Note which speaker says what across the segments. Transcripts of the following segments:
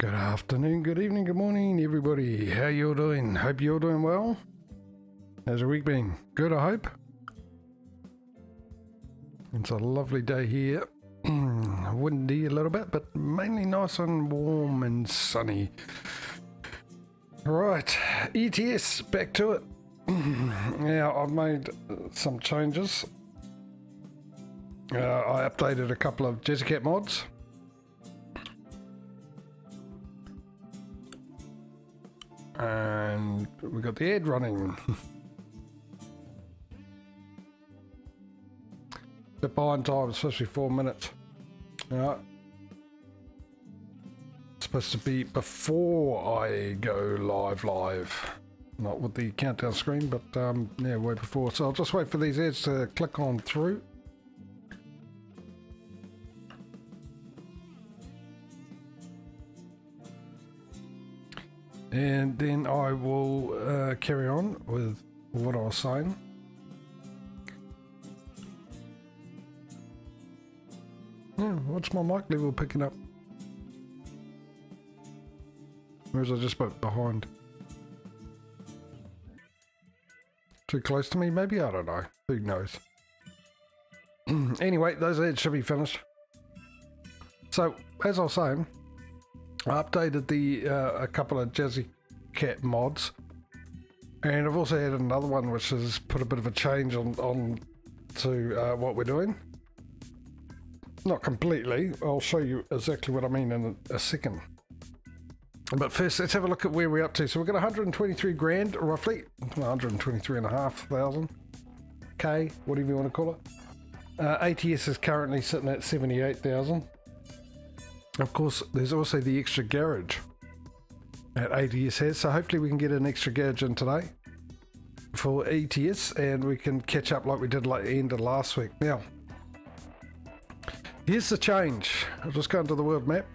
Speaker 1: Good afternoon, good evening, good morning, everybody. How you all doing? Hope you're doing well. How's your week been? Good, I hope. It's a lovely day here. Windy a little bit, but mainly nice and warm and sunny. Right, ETS, back to it. Now, I've made some changes. I updated a couple of Jessicat mods. And we got the ad running. Bit behind time, it's supposed to be 4 minutes. Alright. It's supposed to be before I go live. Not with the countdown screen, but yeah, way before. So I'll just wait for these ads to click on through. And then I will carry on with what I was saying. Yeah, what's my mic level picking up? Or is I just a bit behind? Too close to me, maybe? I don't know. Who knows? Anyway, those ads should be finished. So, as I was saying, I updated the a couple of Jessicat mods, and I've also added another one which has put a bit of a change on to what we're doing. Not completely. I'll show you exactly what I mean in a second. But first, let's have a look at where we're up to. So we've got 123 grand, roughly. 123,500 K, whatever you want to call it. ATS is currently sitting at 78,000. Of course, there's also the extra garage that ATS has, so hopefully we can get an extra garage in today for ETS, and we can catch up like we did like the end of last week. Now, here's the change. I'll just go into the world map,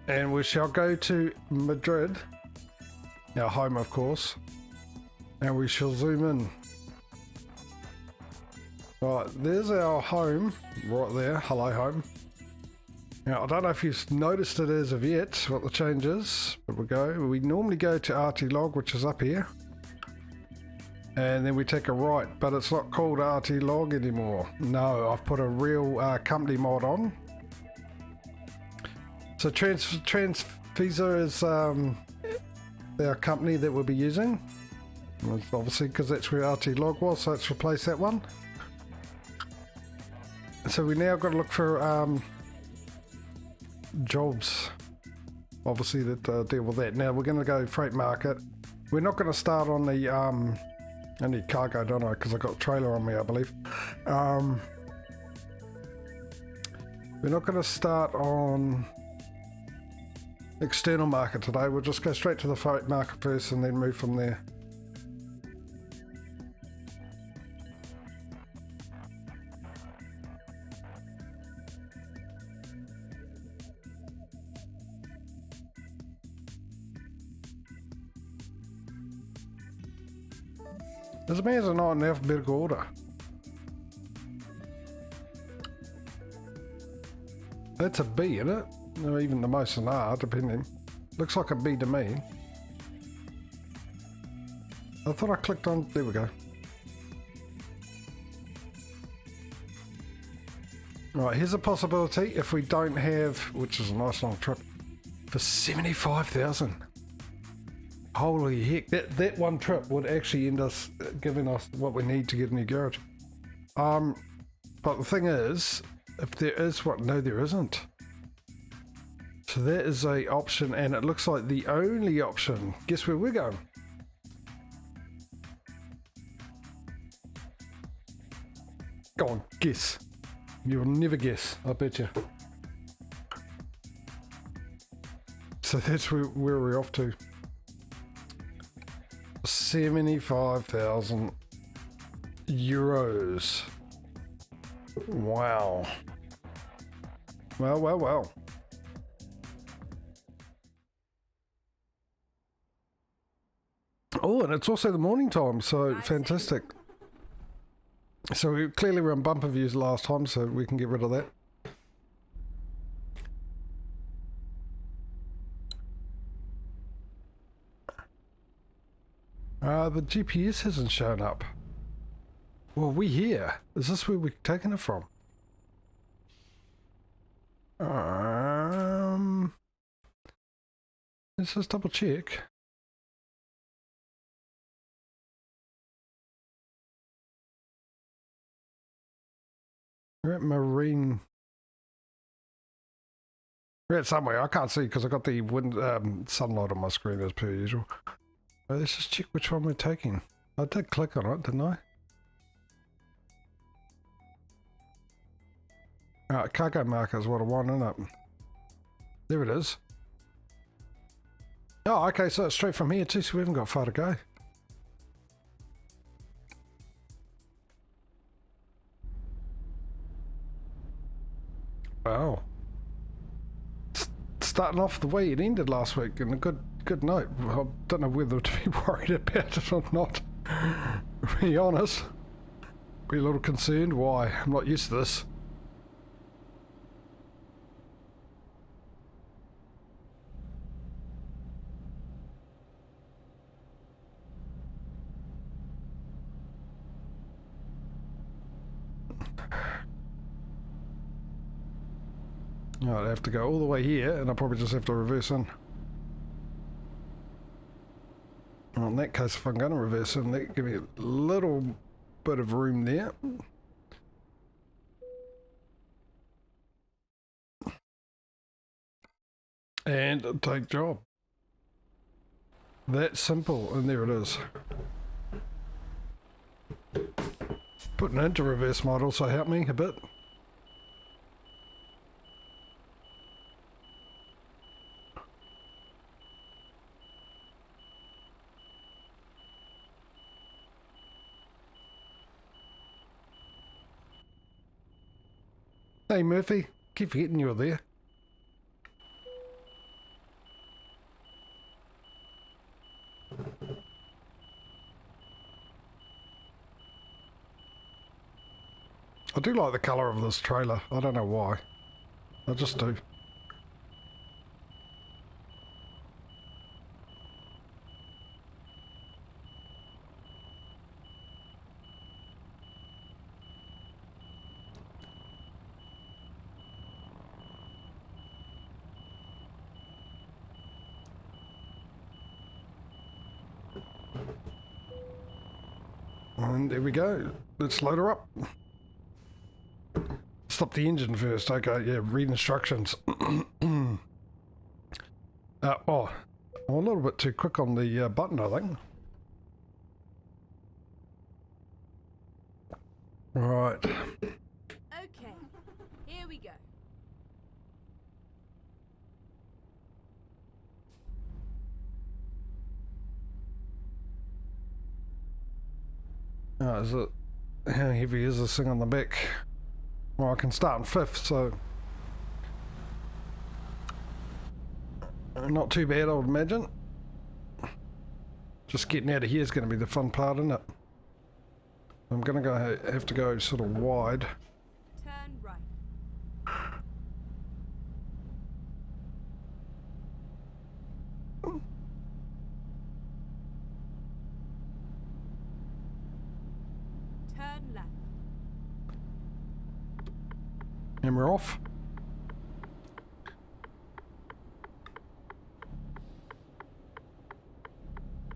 Speaker 1: and we shall go to Madrid, our home of course, and we shall zoom in. Right, there's our home, right there, hello home. Now, I don't know if you've noticed it as of yet, what the change is, but we normally go to RT log, which is up here, and then we take a right, but it's not called RT log anymore. No, I've put a real company mod on. So Transfeser is our company that we'll be using, obviously because that's where RT log was, so let's replace that one. So we now got to look for jobs, obviously, that deal with that. Now we're going to go freight market. We're not going to start on the I need cargo, don't I? Because I got a trailer on me, I believe. We're not going to start on external market today. We'll just go straight to the freight market first and then move from there. This man's are not in alphabetical order. That's a B, isn't it? Or even the most an R, depending. Looks like a B to me. I thought I clicked on... There we go. Right, here's a possibility if we don't have... Which is a nice long trip. For 75,000. Holy heck, that one trip would actually end us giving us what we need to get a new garage. But the thing is, if there is what, no there isn't. So that is a option, and it looks like the only option. Guess where we're going? Go on, guess. You'll never guess, I bet you. So that's where we're off to. 75,000 euros. Wow. Well. Oh, and it's also the morning time, so fantastic. So we clearly were on bumper views last time, so we can get rid of that. The GPS hasn't shown up. Well, we here. Is this where we're taking it from? Let's just double check. We're at Marine. We're at somewhere. I can't see because I got the sunlight on my screen as per usual. Let's just check which one we're taking. I did click on it, didn't I? Cargo marker is what I want, isn't it? There it is. Oh, okay, so it's straight from here too, so we haven't got far to go. Wow. Starting off the way it ended last week, and a good note. I don't know whether to be worried about it or not. To be honest. Be a little concerned. Why? I'm not used to this. I'd have to go all the way here, and I'll probably just have to reverse in. Well, in that case, if I'm going to reverse in, that give me a little bit of room there. And take job. That simple, and there it is. Putting into reverse might also help me a bit. Hey Murphy, keep forgetting you're there. I do like the colour of this trailer, I don't know why. I just do. And there we go. Let's load her up. Stop the engine first. Okay, yeah, read instructions. Oh, I'm a little bit too quick on the button, I think. Right.
Speaker 2: Okay, here we go.
Speaker 1: Oh, is it? How heavy is this thing on the back? Well, I can start in fifth, so not too bad, I would imagine. Just getting out of here is going to be the fun part, isn't it? I'm going to have to go sort of wide.
Speaker 2: Turn right. Turn left.
Speaker 1: And we're off.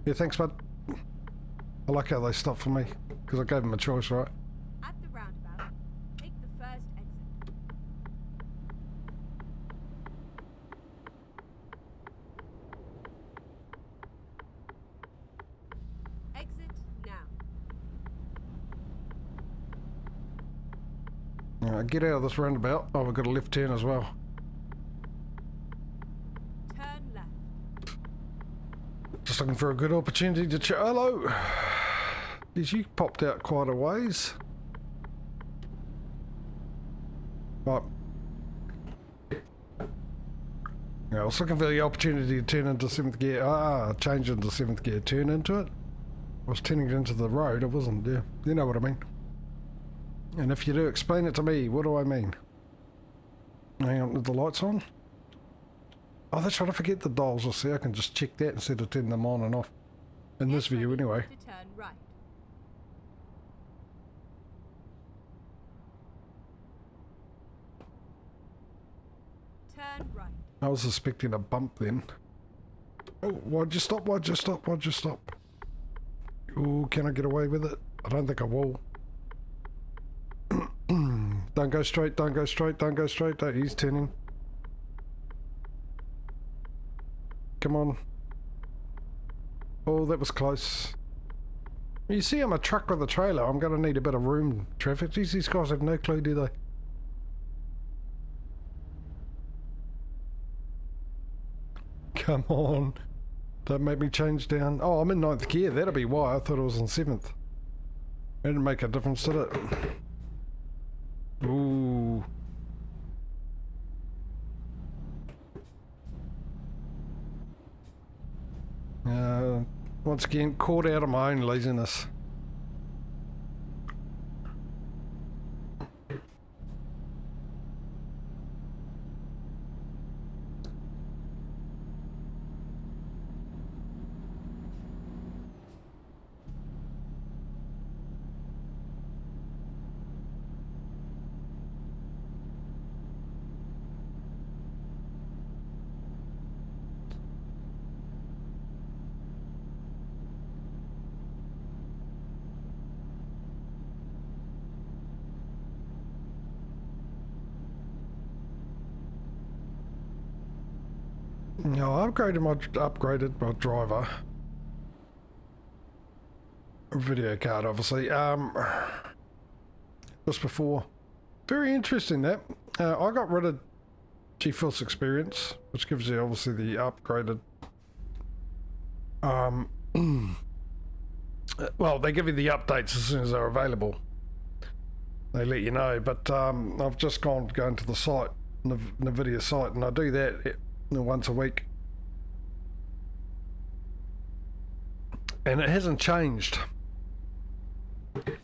Speaker 1: Yeah, thanks, bud. I like how they stopped for me, because I gave them a choice, right?
Speaker 2: At the roundabout, take the first exit. Exit now.
Speaker 1: Get out of this roundabout. Oh, we've got a left turn as well.
Speaker 2: Turn left.
Speaker 1: Just looking for a good opportunity to chat. Hello! Geez, you popped out quite a ways. Right. Yeah, I was looking for the opportunity to turn into 7th gear. Change into 7th gear, turn into it. I was turning it into the road, I wasn't, yeah. You know what I mean. And if you do, explain it to me. What do I mean? Hang on, are the lights on? Oh, that's right, I forget the dials are see. I can just check that instead of turning them on and off. In this
Speaker 2: Get
Speaker 1: view,
Speaker 2: ready
Speaker 1: anyway.
Speaker 2: To turn right. Turn right.
Speaker 1: I was expecting a bump then. Oh, why'd you stop? Why'd you stop? Why'd you stop? Oh, can I get away with it? I don't think I will. Don't go straight, don't go straight, don't go straight. Don't, he's turning. Come on. Oh, that was close. You see I'm a truck with a trailer. I'm going to need a bit of room traffic. Geez, these guys have no clue, do they? Come on. Don't make me change down. Oh, I'm in 9th gear. That'll be why. I thought it was in 7th. It didn't make a difference, did it? Ooh. Once again, caught out of my own laziness. No, I upgraded my driver. Video card, obviously. Just before. Very interesting that. I got rid of GeForce Experience, which gives you obviously the upgraded. Well, they give you the updates as soon as they're available. They let you know, but I've just going to the site, NVIDIA site, and I do that once a week. And it hasn't changed. The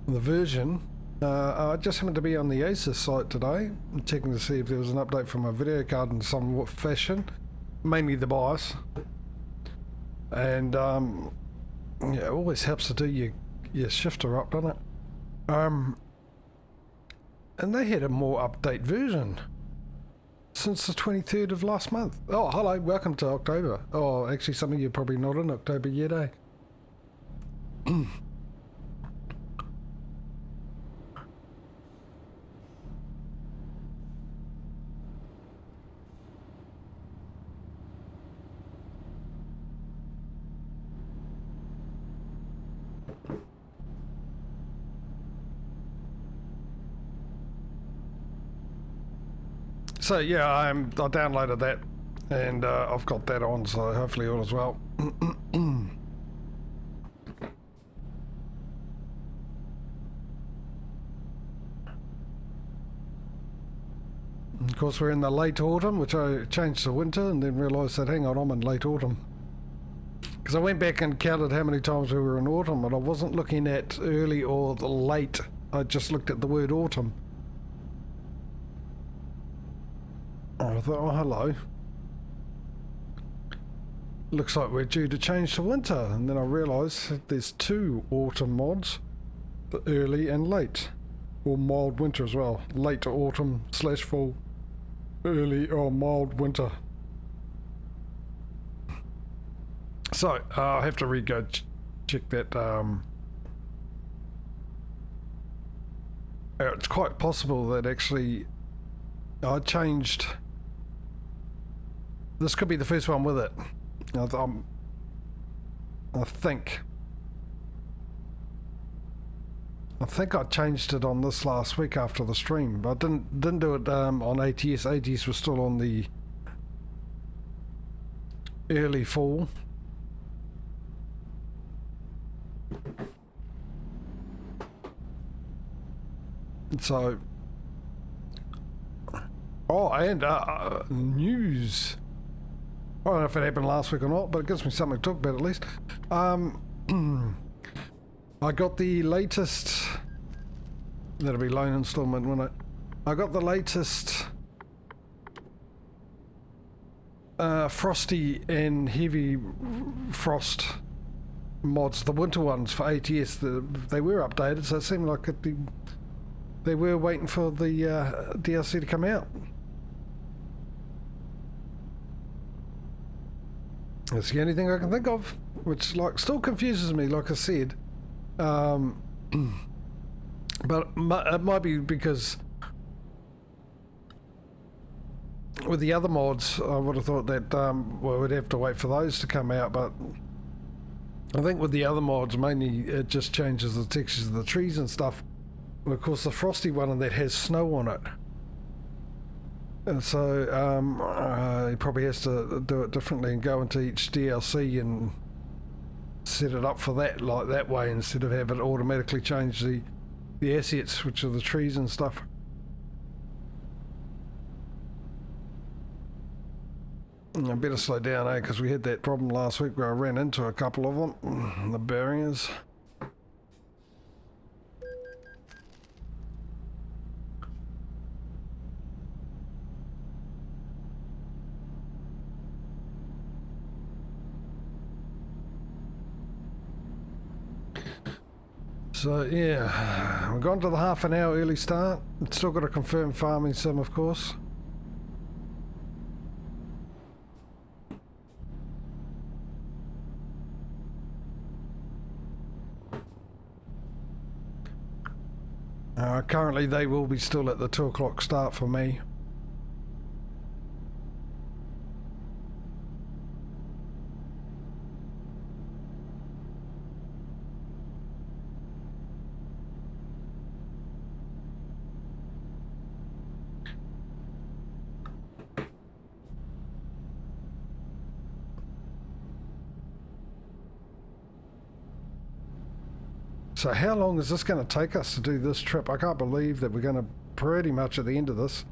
Speaker 1: version, I just happened to be on the Asus site today, checking to see if there was an update for my video card in some fashion, mainly the BIOS. And yeah, it always helps to do your shifter up, doesn't it? And they had a more update version since the 23rd of last month. Oh, hello, welcome to October. Oh, actually, some of you are probably not in October yet, eh? So yeah, I downloaded that, and I've got that on, so hopefully all is well. Of course, we're in the late autumn, which I changed to winter, and then realised that, hang on, I'm in late autumn. Because I went back and counted how many times we were in autumn, and I wasn't looking at early or the late. I just looked at the word autumn. I thought, oh, hello. Looks like we're due to change to winter. And then I realised that there's two autumn mods, the early and late. Or mild winter as well. Late autumn / fall. Early or mild winter. So, I'll have to re-go check that. It's quite possible that actually I changed. This could be the first one with it. I think I changed it on this last week after the stream, but I didn't do it on ATS. ATS was still on the early fall. So, oh, and news. I don't know if it happened last week or not, but it gives me something to talk about at least. I got the latest. That'll be loan installment, won't it? I got the latest frosty and heavy frost mods, the winter ones for ATS, they were updated, so it seemed like they were waiting for the DLC to come out. That's the only thing I can think of, which like still confuses me, like I said. But it might be because with the other mods, I would have thought that well, we'd have to wait for those to come out, but I think with the other mods, mainly it just changes the textures of the trees and stuff. And of course, the frosty one and that has snow on it. And so he probably has to do it differently and go into each DLC and set it up for that, like that way, instead of have it automatically change the assets, which are the trees and stuff. I better slow down, because we had that problem last week where I ran into a couple of them, the barriers. So yeah, we've gone to the half an hour early start. It's still got to confirm farming sim, of course. Currently they will be still at the 2 o'clock start for me. So how long is this going to take us to do this trip? I can't believe that we're going to pretty much at the end of this,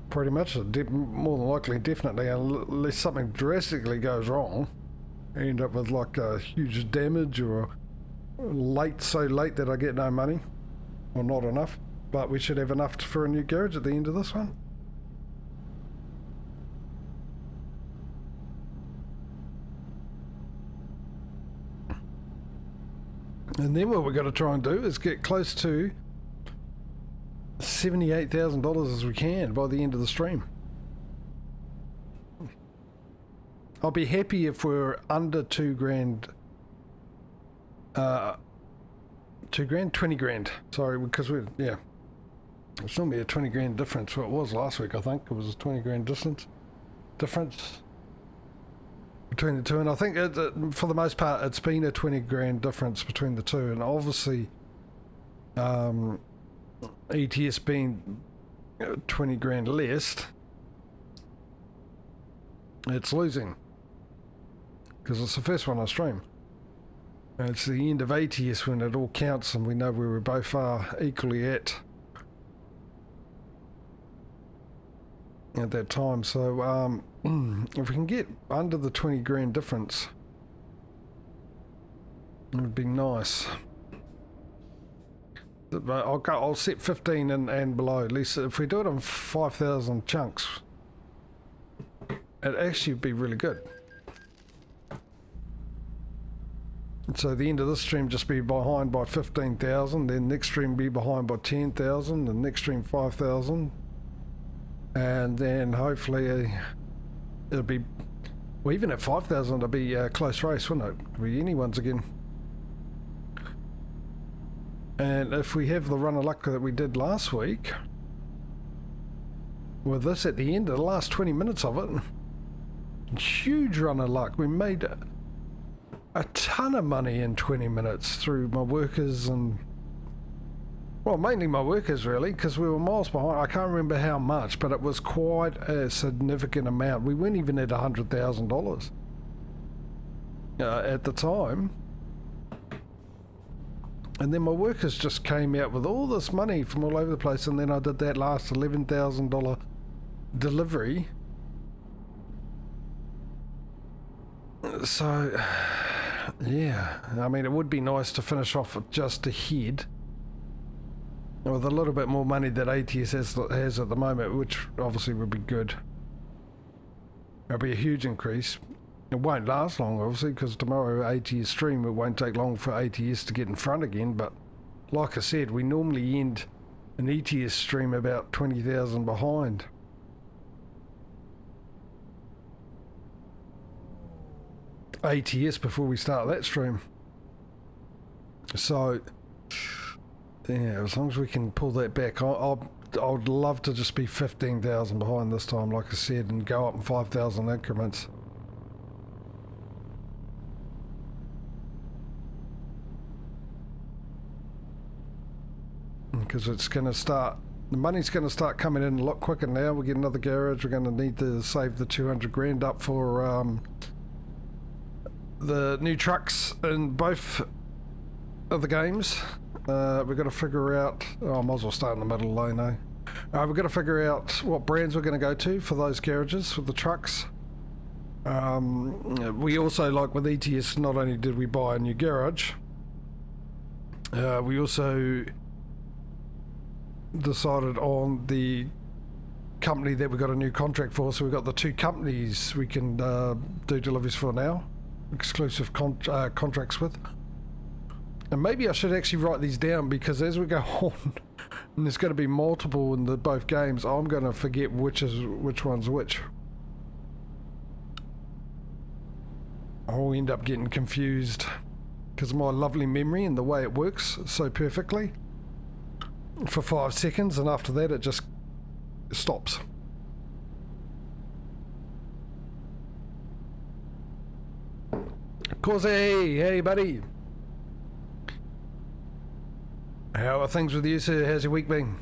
Speaker 1: pretty much more than likely, definitely, unless something drastically goes wrong, end up with like a huge damage or late, so late that I get no money, or not enough. But we should have enough for a new garage at the end of this one. And then what we're going to try and do is get close to $78,000 as we can by the end of the stream. I'll be happy if we're under 2 grand. 2 grand? 20 grand. Sorry, because we're, yeah. It's normally a 20 grand difference. Well, it was last week, I think. It was a 20 grand difference between the two, and I think for the most part it's been a 20 grand difference between the two, and obviously ETS being 20 grand less, it's losing because it's the first one I stream. And it's the end of ATS when it all counts and we know we were both equally at that time. So if we can get under the 20 grand difference, it would be nice. But I'll set 15 and below. At least if we do it in 5,000 chunks, it actually would be really good. So the end of this stream just be behind by 15,000, then next stream be behind by 10,000, and next stream 5,000. And then hopefully it'll be, well, even at 5,000 it'll be a close race, wouldn't it? It'll be anyone's again. And if we have the run of luck that we did last week, with this at the end of the last 20 minutes of it, huge run of luck. We made a ton of money in 20 minutes through my workers and, well, mainly my workers really, because we were miles behind. I can't remember how much, but it was quite a significant amount. We weren't even at $100,000 at the time. And then my workers just came out with all this money from all over the place, and then I did that last $11,000 delivery. So, yeah, I mean, it would be nice to finish off just ahead with a little bit more money that ATS has at the moment, which obviously would be good. It'll be a huge increase. It won't last long, obviously, because tomorrow ATS stream, it won't take long for ATS to get in front again, but like I said, we normally end an ETS stream about 20,000 behind. ATS before we start that stream. So, yeah, as long as we can pull that back, I would love to just be 15,000 behind this time, like I said, and go up in 5,000 increments. Because it's going to start, the money's going to start coming in a lot quicker now. We get another garage. We're going to need to save the 200 grand up for the new trucks in both of the games. We've got to figure out, I might as well start in the middle lane, eh? We've got to figure out what brands we're going to go to for those garages, for the trucks. We also, like with ETS, not only did we buy a new garage, we also decided on the company that we got a new contract for, so we've got the two companies we can do deliveries for now, exclusive contracts with. And maybe I should actually write these down, because as we go on, and there's going to be multiple in both games, I'm going to forget which one's which. I'll end up getting confused because of my lovely memory and the way it works so perfectly for 5 seconds, and after that it just stops. Causey, hey buddy. How are things with you, sir? How's your week been?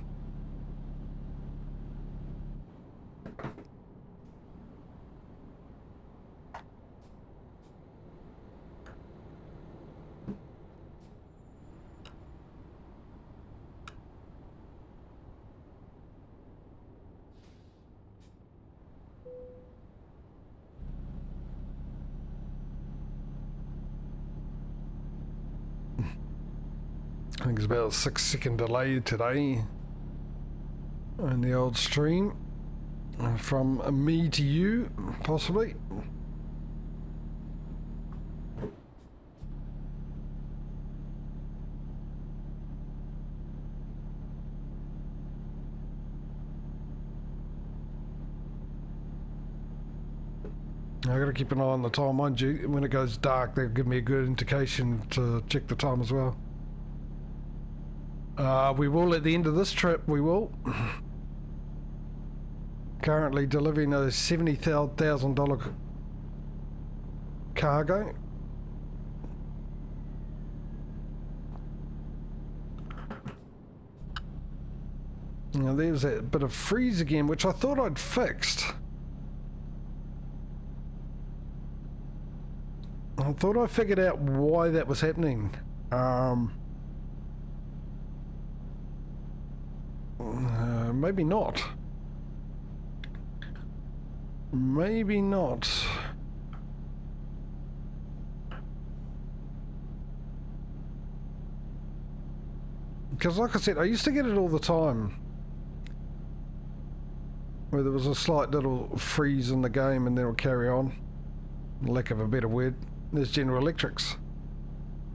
Speaker 1: I think it's about a 6-second delay today in the old stream from me to you, possibly. I gotta keep an eye on the time, mind you. When it goes dark, they'll give me a good indication to check the time as well. We will at the end of this trip, we will. Currently delivering a $70,000 cargo. Now there's that bit of freeze again, which I thought I'd fixed. I thought I figured out why that was happening. Maybe not. Maybe not. Because like I said, I used to get it all the time, where there was a slight little freeze in the game and then it'll carry on. Lack of a better word. There's General Electrics.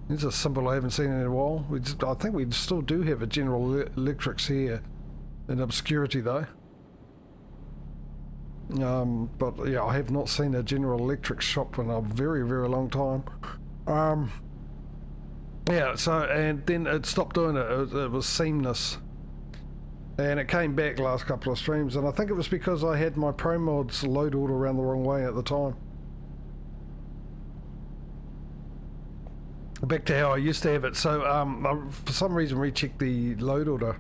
Speaker 1: It's a symbol I haven't seen in a while. I think we still do have a General Electrics here in obscurity though. But yeah, I have not seen a General Electric shop in a very, very long time. Yeah, so, and then it stopped doing it. It was seamless. And it came back last couple of streams, and I think it was because I had my Pro Mods load order around the wrong way at the time. Back to how I used to have it. So I, for some reason, rechecked the load order.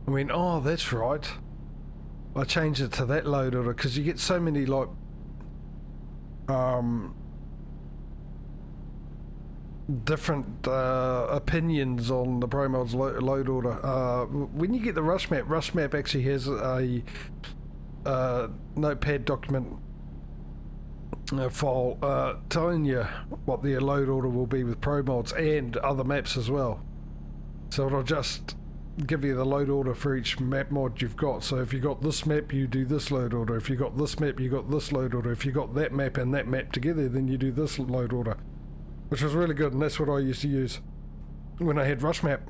Speaker 1: I went, oh, that's right. I changed it to that load order because you get so many like different opinions on the Pro Mods load order. When you get the Rush Map actually has a notepad document file telling you what the load order will be with Pro Mods and other maps as well. So it'll just give you the load order for each map mod you've got. So if you got this map, you do this load order. If you got this map, you got this load order. If you got that map and that map together, then you do this load order, which was really good, and that's what I used to use when I had Rush Map.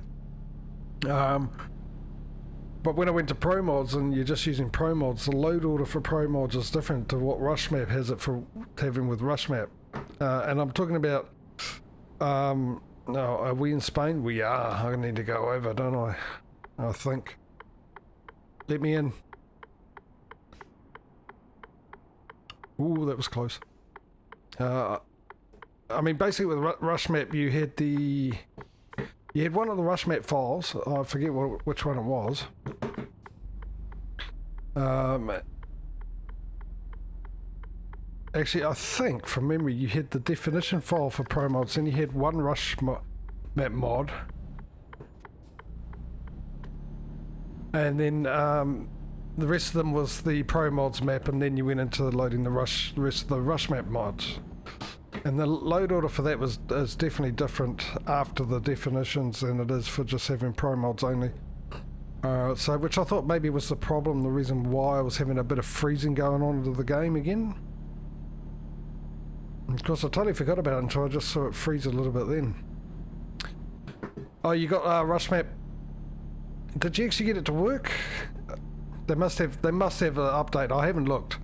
Speaker 1: But when I went to Pro Mods and you're just using Pro Mods, the load order for Pro Mods is different to what Rush Map has it for having with Rush Map. And I'm talking about, no, are we in Spain? We are. I need to go over, don't I? I think. Let me in. Ooh, that was close. I mean, basically with Rush Map, you had one of the Rush Map files. I forget which one it was. Actually, I think from memory you had the definition file for Pro Mods, and you had one Rush Map mod, and then the rest of them was the Pro Mods map, and then you went into loading the rest of the Rush Map mods. And the load order for that is definitely different after the definitions than it is for just having Pro Mods only. So which I thought maybe was the problem, the reason why I was having a bit of freezing going on into the game again. Of course, I totally forgot about it until I just saw it freeze a little bit then. Oh, you got Rush Map. Did you actually get it to work? They must have an update. I haven't looked,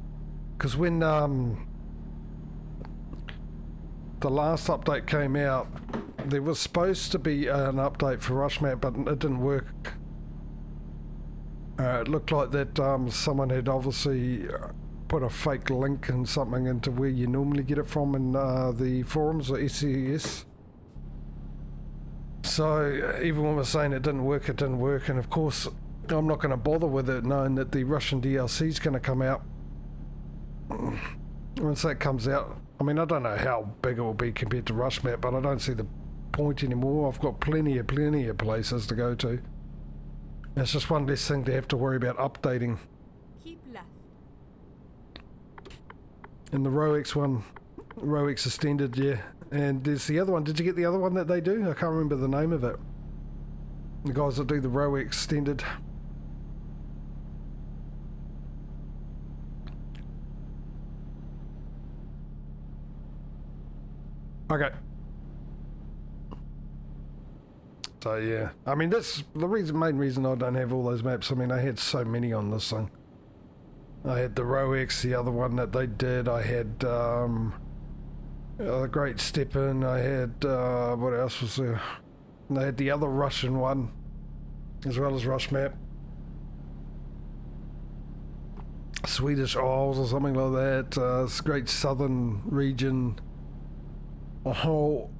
Speaker 1: because when the last update came out, there was supposed to be an update for Rush Map, but it didn't work. It looked like that someone had obviously put a fake link and something into where you normally get it from in the forums or SCS. So even when we're saying it didn't work, and of course I'm not going to bother with it knowing that the Russian DLC is going to come out. Once that comes out, I mean, I don't know how big it will be compared to Rush Map, but I don't see the point anymore. I've got plenty of places to go to. It's just one less thing to have to worry about updating.
Speaker 2: Keep left.
Speaker 1: And the ROX one, ROX Extended, yeah. And there's the other one. Did you get the other one that they do? I can't remember the name of it. The guys that do the ROX Extended. Okay. So yeah, I mean that's the main reason I don't have all those maps. I mean I had so many on this thing. I had the ROX, the other one that they did. I had the Great Steppen. I had what else was there? They had the other Russian one, as well as Rush Map. Swedish Isles or something like that. This Great Southern Region. A whole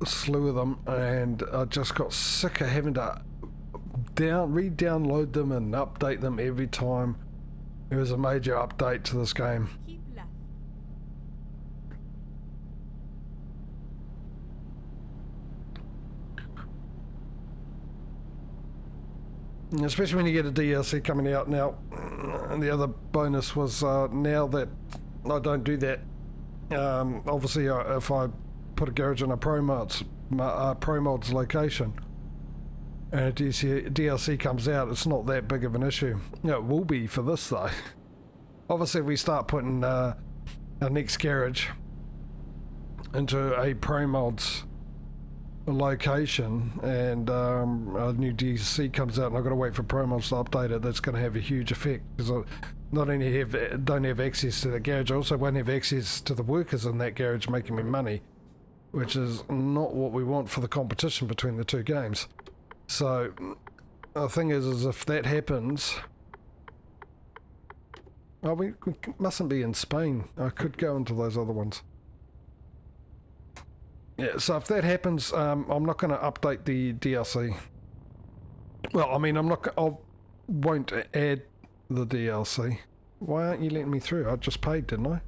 Speaker 1: slew of them, and I just got sick of having to re-download them and update them every time there was a major update to this game.
Speaker 2: Keep left.
Speaker 1: Especially when you get a DLC coming out now. And the other bonus was now that I don't do that, obviously if I put a garage in a Pro Mods location and a DLC comes out, it's not that big of an issue. It will be for this though. Obviously if we start putting our next garage into a Pro Mods location and a new DLC comes out and I've got to wait for Pro Mods to update it, that's going to have a huge effect, because I not only don't have access to the garage, I also won't have access to the workers in that garage making me money, which is not what we want for the competition between the two games. So the thing is if that happens, oh, we mustn't be in Spain. I could go into those other ones. Yeah, so if that happens, I'm not going to update the DLC. Well, I mean, I won't add the DLC. Why aren't you letting me through? I just paid, didn't I?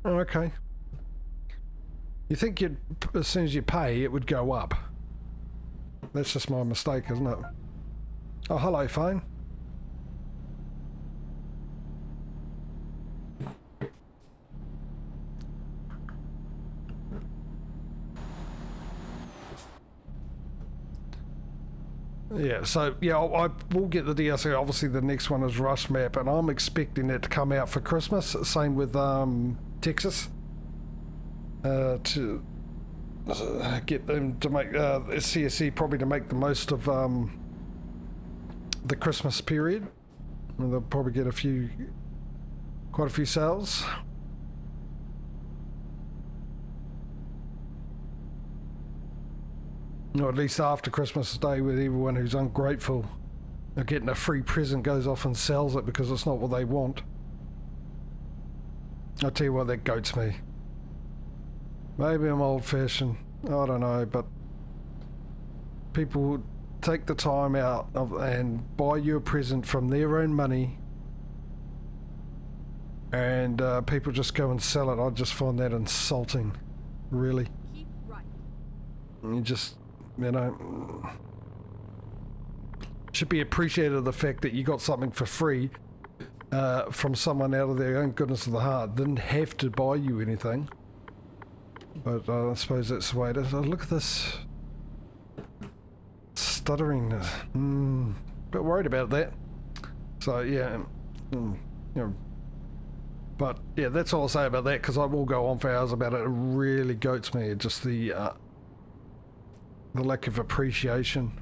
Speaker 1: Oh, okay. You think as soon as you pay, it would go up. That's just my mistake, isn't it? Oh, hello, phone. Yeah, so yeah, I will get the DLC. Obviously, the next one is Rush Map, and I'm expecting it to come out for Christmas. Same with Texas. To get them to make CSE probably to make the most of the Christmas period. And they'll probably get quite a few sales. Or at least after Christmas Day, with everyone who's ungrateful are getting a free present goes off and sells it because it's not what they want. I'll tell you what, that goats me. Maybe I'm old-fashioned, I don't know, but people take the time out and buy you a present from their own money, and people just go and sell it. I just find that insulting, really.
Speaker 2: Keep right.
Speaker 1: You just, you know, should be appreciated of the fact that you got something for free from someone out of their own goodness of the heart. Didn't have to buy you anything. But I suppose that's the way it is. Oh, look at this stuttering. Bit worried about that. So yeah, you know. But yeah, that's all I'll say about that, because I will go on for hours about it. It really goats me. Just the lack of appreciation.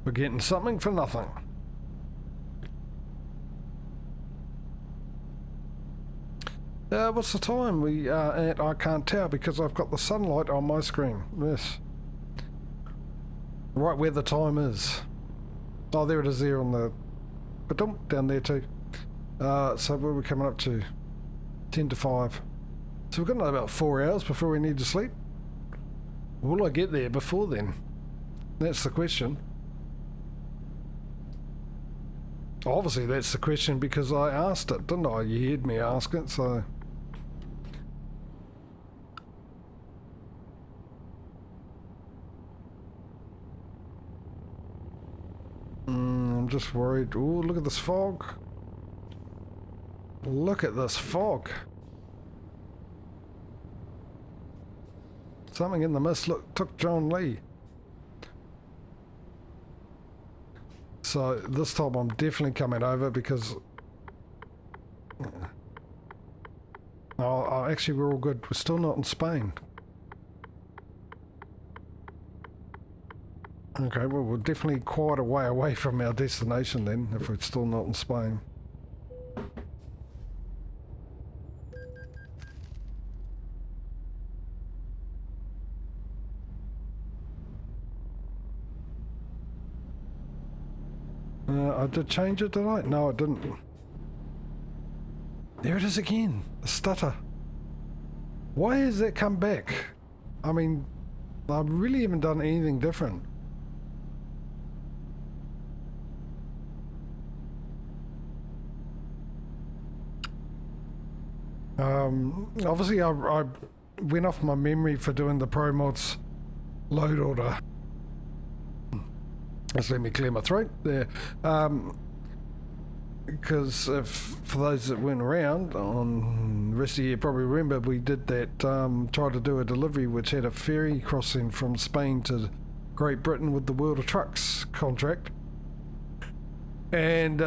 Speaker 1: We're getting something for nothing. What's the time we are at? I can't tell because I've got the sunlight on my screen. Yes. Right where the time is. Oh, there it is there on the... But down there too. So where are we coming up to? 10 to 5. So we've got another about 4 hours before we need to sleep. Will I get there before then? That's the question. Obviously that's the question because I asked it, didn't I? You heard me ask it, so... I'm just worried. Oh, look at this fog. Look at this fog. Something in the mist took John Lee. So this time I'm definitely coming over because... Oh, actually we're all good. We're still not in Spain. Okay, well we're definitely quite a way away from our destination then, if we're still not in Spain. I did change it, did I? No, I didn't. There it is again. The stutter. Why has that come back? I mean, I really haven't done anything different. Obviously I went off my memory for doing the Pro Mods load order. Just let me clear my throat there. Because for those that weren't around on the rest of the year probably remember we did that, tried to do a delivery which had a ferry crossing from Spain to Great Britain with the World of Trucks contract. And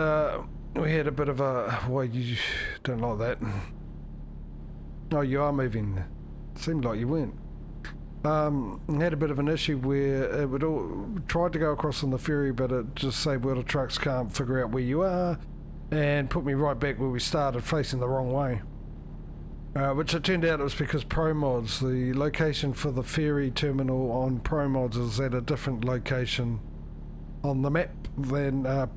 Speaker 1: we had a bit of a... Well, you don't like that. Oh, you are moving. Seemed like you weren't. Had a bit of an issue where it would tried to go across on the ferry, but it just said World of Trucks can't figure out where you are, and put me right back where we started, facing the wrong way. Which it turned out it was because ProMods, the location for the ferry terminal on ProMods is at a different location on the map than the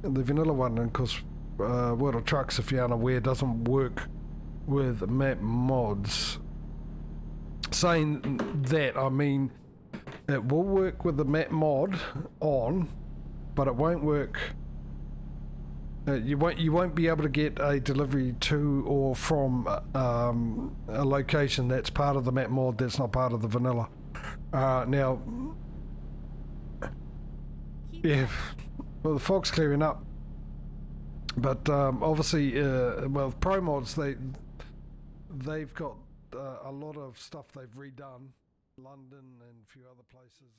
Speaker 1: vanilla one, and of course World of Trucks, if you're unaware, doesn't work with map mods. Saying that, I mean, it will work with the map mod on, but it won't work. You won't be able to get a delivery to or from a location that's part of the map mod that's not part of the vanilla. Now, yeah, well, the fog's clearing up. But obviously, well, Pro Mods, they've got a lot of stuff they've redone. London and a few other places